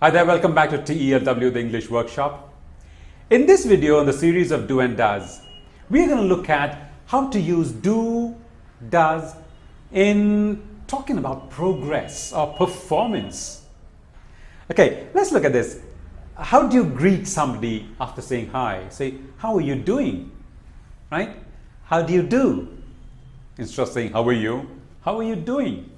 Hi there, welcome back to TELW, the English workshop. In this video on the series of do and does, we're going to look at how to use do, does in talking about progress or performance. Okay, let's look at this. How do you greet somebody after saying hi? Say, how are you doing? Right? How do you do? Instead of saying, how are you? How are you doing?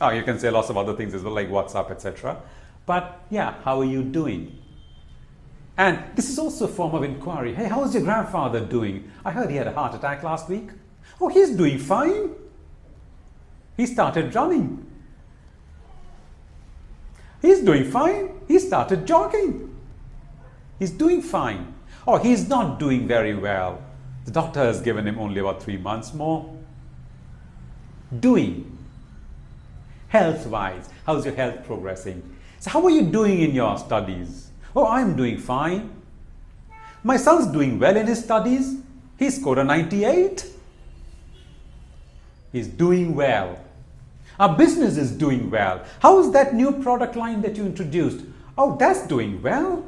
Oh, you can say lots of other things as well, like what's up, etc. But yeah, how are you doing? And this is also a form of inquiry. Hey, how's your grandfather doing? I heard he had a heart attack last week. Oh, he's doing fine. He started running. He's doing fine. He started jogging. He's doing fine. Oh, he's not doing very well. The doctor has given him only about 3 months more. Doing. Health-wise, how's your health progressing? So how are you doing in your studies? Oh, I'm doing fine. My son's doing well in his studies. He scored a 98. He's doing well. Our business is doing well. How is that new product line that you introduced? Oh, that's doing well.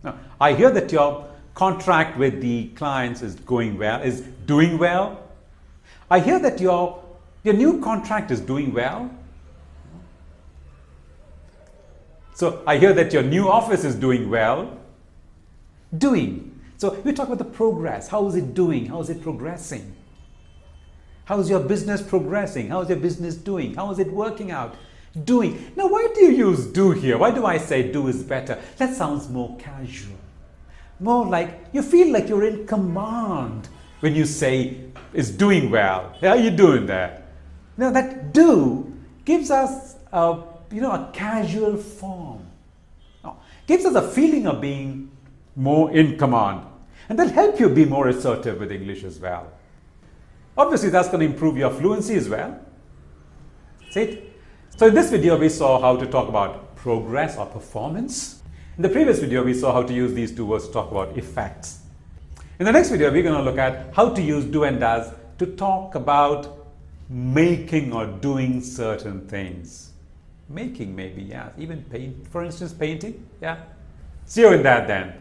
Now, I hear that your contract with the clients is doing well. I hear that your new contract is doing well. So I hear that your new office is doing well. Doing. So we talk about the progress. How is it doing? How is it progressing? How is your business progressing? How is your business doing? How is it working out? Doing. Now, why do you use do here? Why do I say do is better? That sounds more casual. More like you feel like you're in command when you say is doing well. How are you doing there? Now that do gives us a casual form. Gives us a feeling of being more in command. And that'll help you be more assertive with English as well. Obviously, that's going to improve your fluency as well. See it? So in this video, we saw how to talk about progress or performance. In the previous video, we saw how to use these two words to talk about effects. In the next video, we're going to look at how to use do and does to talk about making or doing certain things. Making maybe, yeah. Even paint, for instance, painting, yeah. See you in that then.